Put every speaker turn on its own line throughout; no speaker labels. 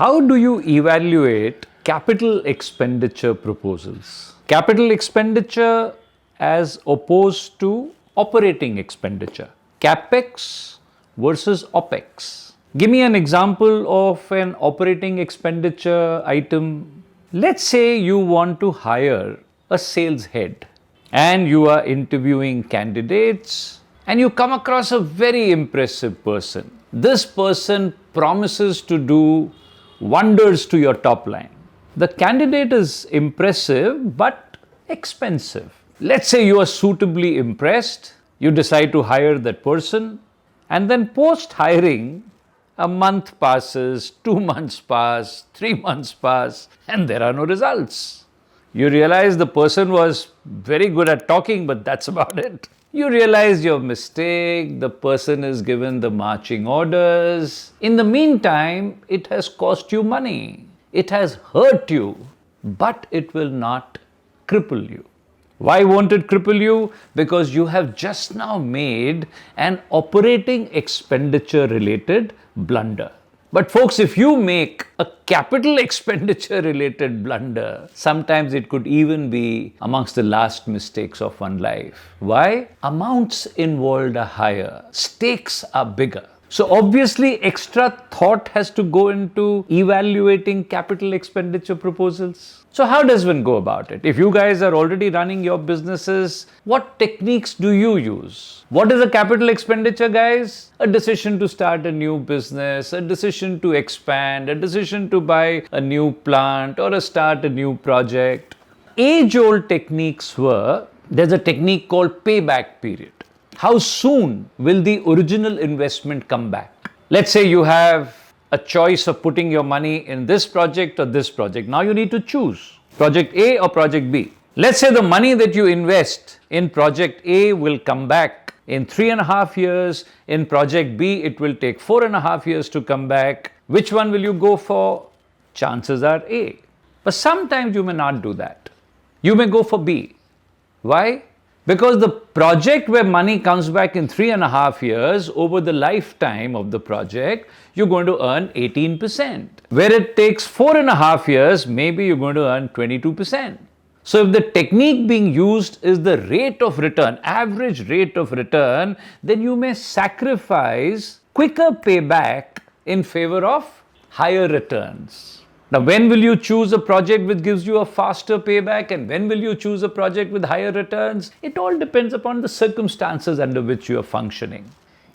How do you evaluate capital expenditure proposals? Capital expenditure as opposed to operating expenditure. CapEx versus OpEx. Give me an example of an operating expenditure item. Let's say you want to hire a sales head and you are interviewing candidates and you come across a very impressive person. This person promises to do wonders to your top line. The candidate is impressive but expensive. Let's say you are suitably impressed, you decide to hire that person, and then post hiring, a month passes, 2 months pass, 3 months pass, and there are no results. You realize the person was very good at talking, but that's about it. You realize your mistake, the person is given the marching orders. In the meantime, it has cost you money. It has hurt you, but it will not cripple you. Why won't it cripple you? Because you have just now made an operating expenditure related blunder. But folks, if you make a capital expenditure related blunder, sometimes it could even be amongst the last mistakes of one life. Why? Amounts involved are higher, stakes are bigger. So obviously extra thought has to go into evaluating capital expenditure proposals. So how does one go about it? If you guys are already running your businesses, what techniques do you use? What is a capital expenditure, guys? A decision to start a new business, a decision to expand, a decision to buy a new plant or start a new project. Age-old techniques were, there's a technique called payback period. How soon will the original investment come back? Let's say you have a choice of putting your money in this project or this project. Now you need to choose project A or project B. Let's say the money that you invest in project A will come back in 3.5 years. In project B, it will take 4.5 years to come back. Which one will you go for? Chances are A. But sometimes you may not do that. You may go for B. Why? Because the project where money comes back in 3.5 years, over the lifetime of the project, you're going to earn 18%. Where it takes 4.5 years, maybe you're going to earn 22%. So if the technique being used is the rate of return, average rate of return, then you may sacrifice quicker payback in favor of higher returns. Now, when will you choose a project which gives you a faster payback and when will you choose a project with higher returns? It all depends upon the circumstances under which you are functioning.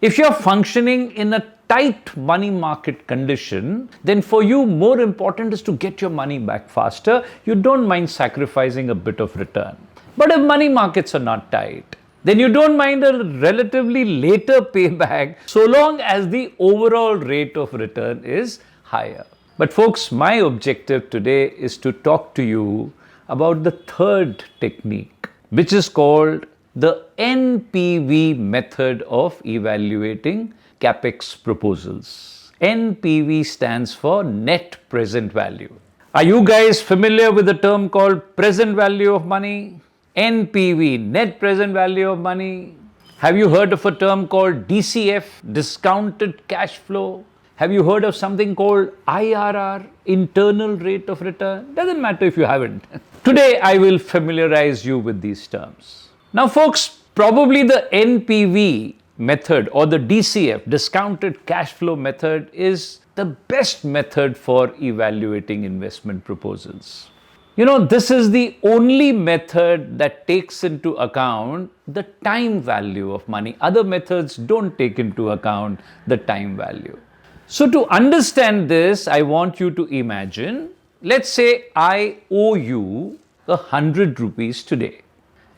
If you are functioning in a tight money market condition, then for you more important is to get your money back faster. You don't mind sacrificing a bit of return. But if money markets are not tight, then you don't mind a relatively later payback so long as the overall rate of return is higher. But folks, my objective today is to talk to you about the third technique, which is called the NPV method of evaluating CapEx proposals. NPV stands for net present value. Are you guys familiar with the term called present value of money? NPV, net present value of money. Have you heard of a term called DCF, discounted cash flow? Have you heard of something called IRR, internal rate of return? Doesn't matter if you haven't. Today, I will familiarize you with these terms. Now, folks, probably the NPV method or the DCF, discounted cash flow method, is the best method for evaluating investment proposals. You know, this is the only method that takes into account the time value of money. Other methods don't take into account the time value. So to understand this, I want you to imagine, let's say I owe you 100 rupees today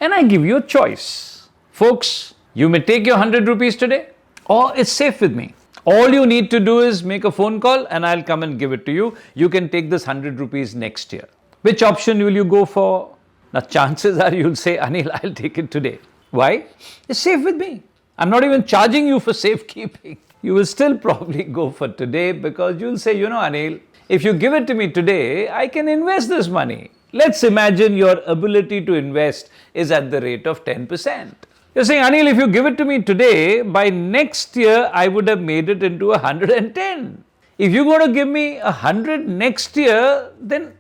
and I give you a choice. Folks, you may take your 100 rupees today or it's safe with me. All you need to do is make a phone call and I'll come and give it to you. You can take this 100 rupees next year. Which option will you go for? Now chances are you'll say, Anil, I'll take it today. Why? It's safe with me. I'm not even charging you for safekeeping. You will still probably go for today because you'll say, you know, Anil, if you give it to me today, I can invest this money. Let's imagine your ability to invest is at the rate of 10%. You're saying, Anil, if you give it to me today, by next year, I would have made it into 110. If you're going to give me 100 next year, then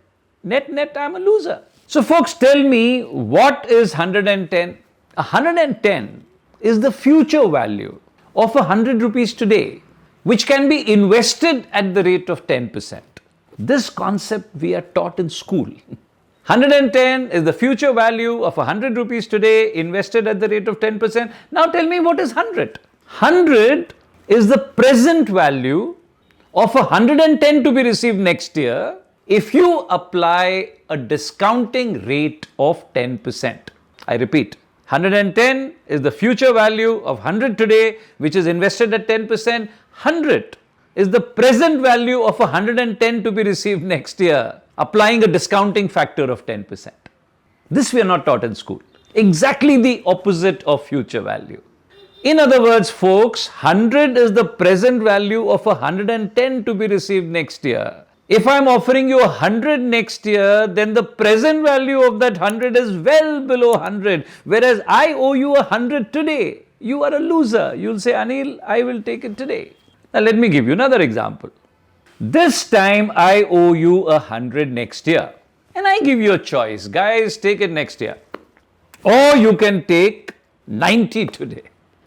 net I'm a loser. So folks, tell me, what is 110? 110 is the future value of 100 rupees today, which can be invested at the rate of 10%. This concept we are taught in school. 110 is the future value of 100 rupees today, invested at the rate of 10%. Now tell me, what is 100? 100 is the present value of 110 to be received next year if you apply a discounting rate of 10%. I repeat, 110 is the future value of 100 today, which is invested at 10%. 100 is the present value of 110 to be received next year, applying a discounting factor of 10%. This we are not taught in school. Exactly the opposite of future value. In other words, folks, 100 is the present value of 110 to be received next year. If I'm offering you 100 next year, then the present value of that 100 is well below 100, whereas I owe you 100 today. You are a loser. You'll say, Anil, I will take it today. Now let me give you another example. This time I owe you 100 next year, and I give you a choice. Guys, take it next year. Or you can take 90 today.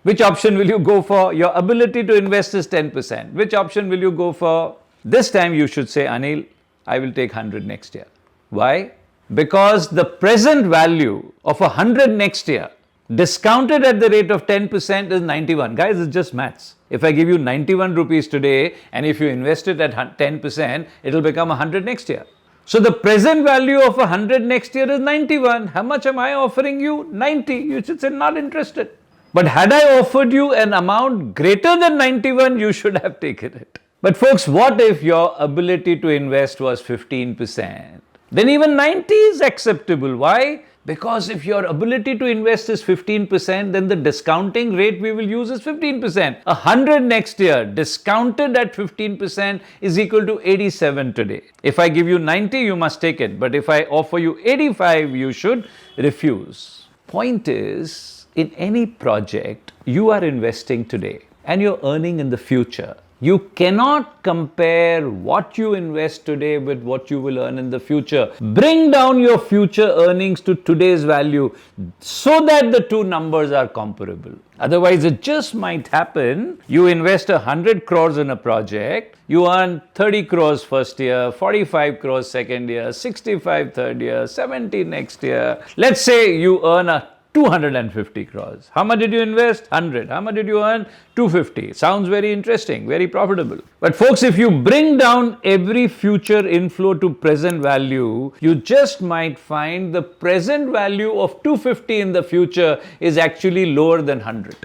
Which option will you go for? Your ability to invest is 10%. Which option will you go for? This time you should say, Anil, I will take 100 next year. Why? Because the present value of 100 next year, discounted at the rate of 10%, is 91. Guys, it's just maths. If I give you 91 rupees today, and if you invest it at 10%, it will become 100 next year. So the present value of 100 next year is 91. How much am I offering you? 90. You should say, not interested. But had I offered you an amount greater than 91, you should have taken it. But folks, what if your ability to invest was 15%? Then even 90 is acceptable. Why? Because if your ability to invest is 15%, then the discounting rate we will use is 15%. 100 next year, discounted at 15%, is equal to 87 today. If I give you 90, you must take it. But if I offer you 85, you should refuse. Point is, in any project, you are investing today and you're earning in the future. You cannot compare what you invest today with what you will earn in the future. Bring down your future earnings to today's value so that the two numbers are comparable. Otherwise, it just might happen you invest 100 crores in a project, you earn 30 crores first year, 45 crores second year, 65 third year, 70 next year. Let's say you earn 250 crores. How much did you invest? 100. How much did you earn? 250. Sounds very interesting, very profitable. But folks, if you bring down every future inflow to present value, you just might find the present value of 250 in the future is actually lower than 100.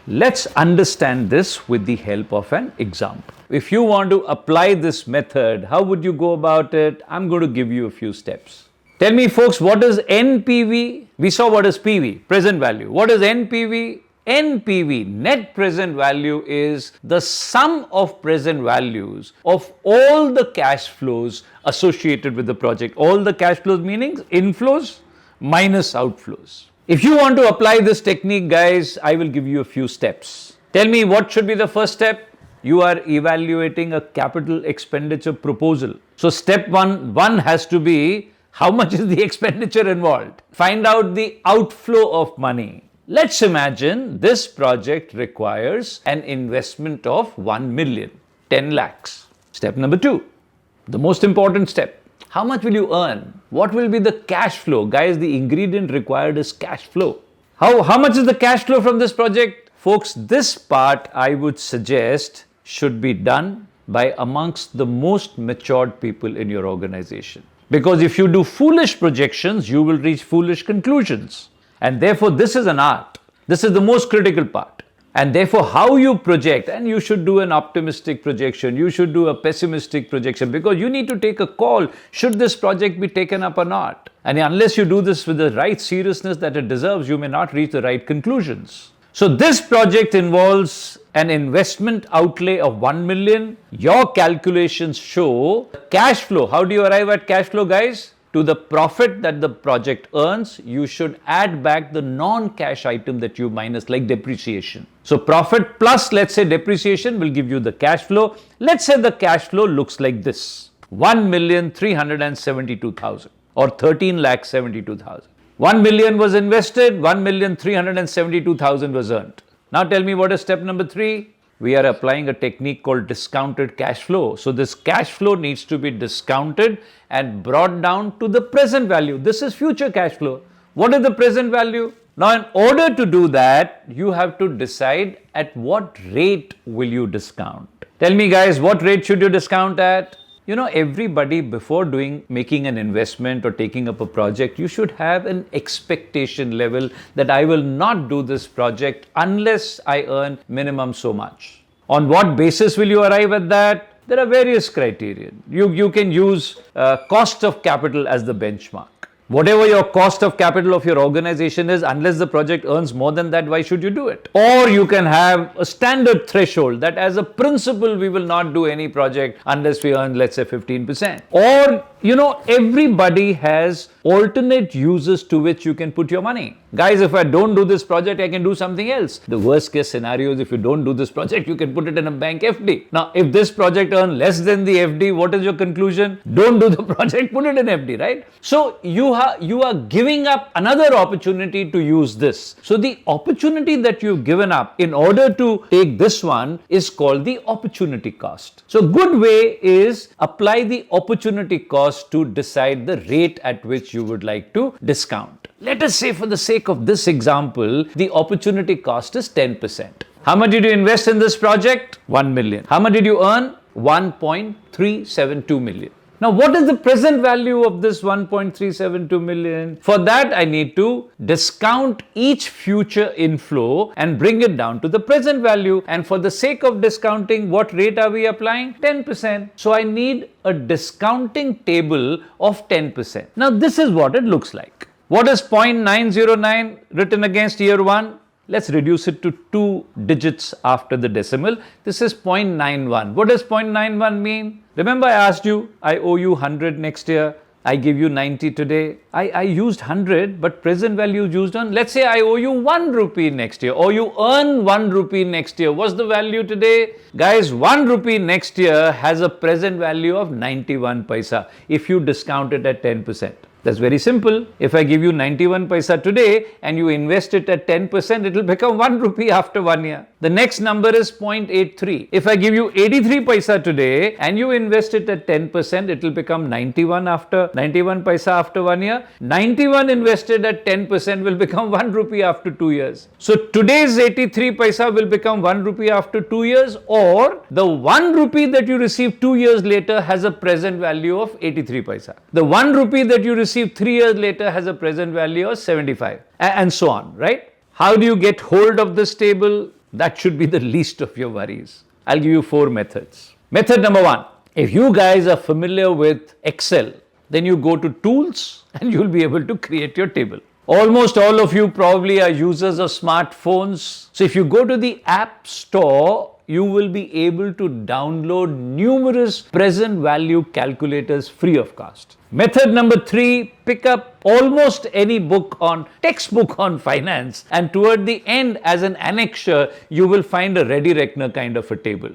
Let's understand this with the help of an example. If you want to apply this method, how would you go about it? I'm going to give you a few steps. Tell me, folks, what is NPV? We saw what is PV, present value. What is NPV? NPV, net present value, is the sum of present values of all the cash flows associated with the project. All the cash flows meaning inflows minus outflows. If you want to apply this technique, guys, I will give you a few steps. Tell me, what should be the first step? You are evaluating a capital expenditure proposal. So step one has to be, how much is the expenditure involved? Find out the outflow of money. Let's imagine this project requires an investment of 1 million, 10 lakhs. Step number 2, the most important step. How much will you earn? What will be the cash flow? Guys, the ingredient required is cash flow. How much is the cash flow from this project? Folks, this part I would suggest should be done by amongst the most matured people in your organization. Because if you do foolish projections, you will reach foolish conclusions. And therefore, this is an art. This is the most critical part. And therefore, how you project, and you should do an optimistic projection, you should do a pessimistic projection, because you need to take a call, should this project be taken up or not? And unless you do this with the right seriousness that it deserves, you may not reach the right conclusions. So this project involves an investment outlay of 1 million. Your calculations show cash flow. How do you arrive at cash flow, guys? to the profit that the project earns, you should add back the non-cash item that you minus, like depreciation. So profit plus, let's say, depreciation will give you the cash flow. Let's say the cash flow looks like this: 1,372,000 or 13,72,000. 1 million was invested, 1,372,000 was earned. Now tell me, what is step number 3? We are applying a technique called discounted cash flow. So this cash flow needs to be discounted and brought down to the present value. This is future cash flow. What is the present value? Now, in order to do that, you have to decide at what rate will you discount. Tell me, guys, what rate should you discount at? You know, everybody, before making an investment or taking up a project, you should have an expectation level that I will not do this project unless I earn minimum so much. On what basis will you arrive at that? There are various criteria. You can use cost of capital as the benchmark. Whatever your cost of capital of your organization is, unless the project earns more than that, why should you do it? Or you can have a standard threshold that as a principle, we will not do any project unless we earn, let's say, 15%. Or, you know, everybody has alternate uses to which you can put your money. Guys, if I don't do this project, I can do something else. The worst case scenario is if you don't do this project, you can put it in a bank FD. Now, if this project earns less than the FD, what is your conclusion? Don't do the project, put it in FD, right? So you are giving up another opportunity to use this. So the opportunity that you've given up in order to take this one is called the opportunity cost. So good way is apply the opportunity cost to decide the rate at which you would like to discount. Let us say, for the sake of this example, the opportunity cost is 10%. How much did you invest in this project? 1 million. How much did you earn? 1.372 million. Now, what is the present value of this 1.372 million? For that, I need to discount each future inflow and bring it down to the present value. And for the sake of discounting, what rate are we applying? 10%. So I need a discounting table of 10%. Now, this is what it looks like. What is 0.909 written against year 1? Let's reduce it to 2 digits after the decimal. This is 0.91. What does 0.91 mean? Remember, I asked you, I owe you 100 next year. I give you 90 today. I used 100, but present value used on. Let's say I owe you 1 rupee next year, or you earn 1 rupee next year. What's the value today? Guys, 1 rupee next year has a present value of 91 paisa if you discount it at 10%. That's very simple. If I give you 91 paisa today and you invest it at 10%, it will become 1 rupee after 1 year. The next number is 0.83. If I give you 83 paisa today and you invest it at 10%, it will become 91 paisa after 1 year. 91 invested at 10% will become 1 rupee after 2 years. So today's 83 paisa will become 1 rupee after 2 years, or the 1 rupee that you receive 2 years later has a present value of 83 paisa. The 1 rupee that you receive 3 years later has a present value of 75, and so on, right? How do you get hold of this table? That should be the least of your worries. I'll give you 4 methods. Method number 1. If you guys are familiar with Excel, then you go to tools and you'll be able to create your table. Almost all of you probably are users of smartphones. So if you go to the App Store, you will be able to download numerous present value calculators free of cost. Method number 3, pick up almost any textbook on finance, and toward the end, as an annexure, you will find a ready reckoner kind of a table.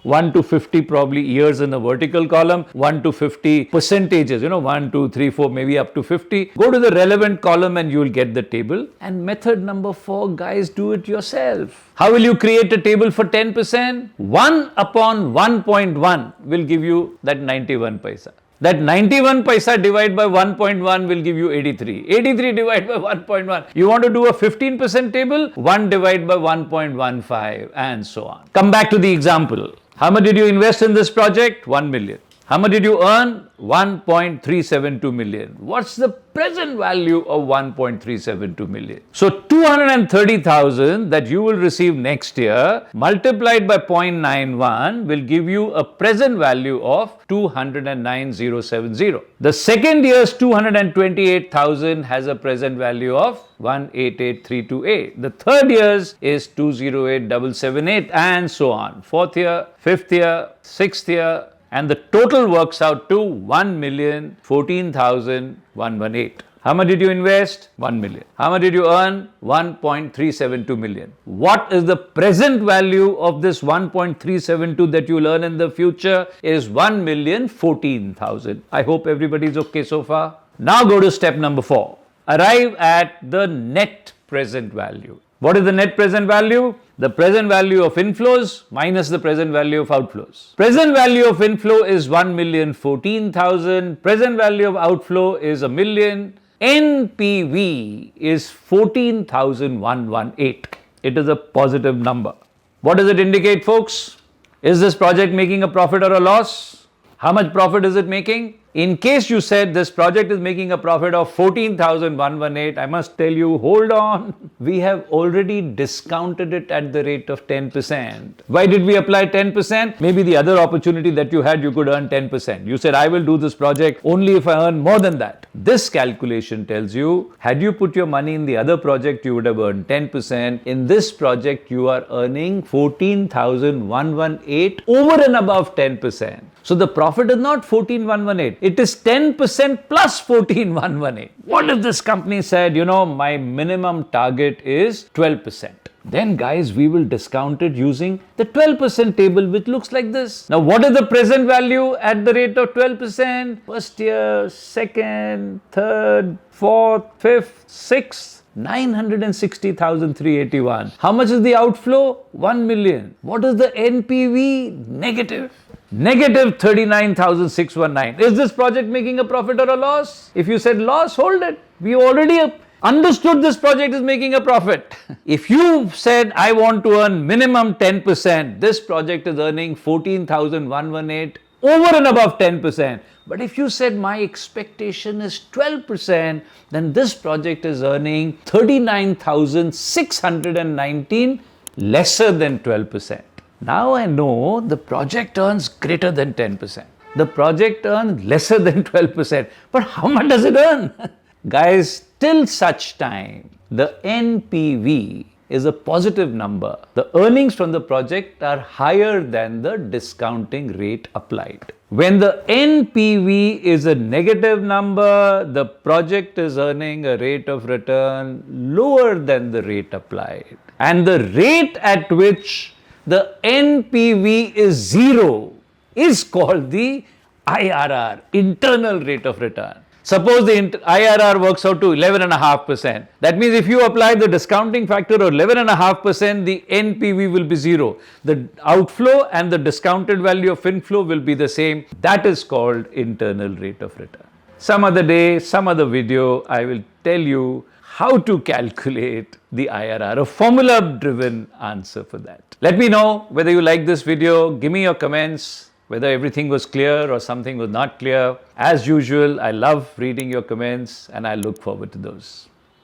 1 to 50 probably years in the vertical column, 1 to 50 percentages, 1, 2, 3, 4, maybe up to 50. Go to the relevant column and you will get the table. And method number 4, guys, do it yourself. How will you create a table for 10%? 1 upon 1.1 will give you that 91 paisa. That 91 paisa divided by 1.1 will give you 83. 83 divided by 1.1. You want to do a 15% table? 1 divided by 1.15 and so on. Come back to the example. How much did you invest in this project? 1 million. How much did you earn? 1.372 million. What's the present value of 1.372 million? So 230,000 that you will receive next year multiplied by 0.91 will give you a present value of 209,070. The second year's 228,000 has a present value of 188,328. The third year's is 208,778 and so on. Fourth year, fifth year, sixth year, and the total works out to 1,014,118. How much did you invest? 1 million. How much did you earn? 1.372 million. What is the present value of this 1.372 that you'll earn in the future? Is 1,014,000. I hope everybody's okay so far. Now go to step number 4. Arrive at the net present value. What is the net present value? The present value of inflows minus the present value of outflows. Present value of inflow is 1,014,000. Present value of outflow is a million. NPV is 14,118. It is a positive number. What does it indicate, folks? Is this project making a profit or a loss? How much profit is it making? In case you said this project is making a profit of 14,118, I must tell you, hold on. We have already discounted it at the rate of 10%. Why did we apply 10%? Maybe the other opportunity that you had, you could earn 10%. You said, I will do this project only if I earn more than that. This calculation tells you, had you put your money in the other project, you would have earned 10%. In this project, you are earning 14,118 over and above 10%. So the profit is not 14,118. It is 10% plus 14,118. What if this company said, my minimum target is 12%? Then guys, we will discount it using the 12% table, which looks like this. Now, what is the present value at the rate of 12%? First year, second, third, fourth, fifth, sixth. 960,381. How much is the outflow? 1 million. What is the NPV? Negative 39,619. Is this project making a profit or a loss? If you said loss, hold it. We already understood this project is making a profit. If you said, I want to earn minimum 10%, this project is earning 14,118 over and above 10%. But if you said my expectation is 12%, then this project is earning 39,619 lesser than 12%. Now I know the project earns greater than 10%. The project earns lesser than 12%. But how much does it earn? Guys, till such time, the NPV is a positive number. The earnings from the project are higher than the discounting rate applied. When the NPV is a negative number, the project is earning a rate of return lower than the rate applied. And the rate at which the NPV is 0 is called the IRR, internal rate of return. Suppose the IRR works out to 11.5%. That means if you apply the discounting factor of 11.5%, the NPV will be 0. The outflow and the discounted value of inflow will be the same. That is called internal rate of return. Some other day, some other video, I will tell you how to calculate the IRR, a formula-driven answer for that. Let me know whether you like this video. Give me your comments, whether everything was clear or something was not clear. As usual, I love reading your comments and I look forward to those.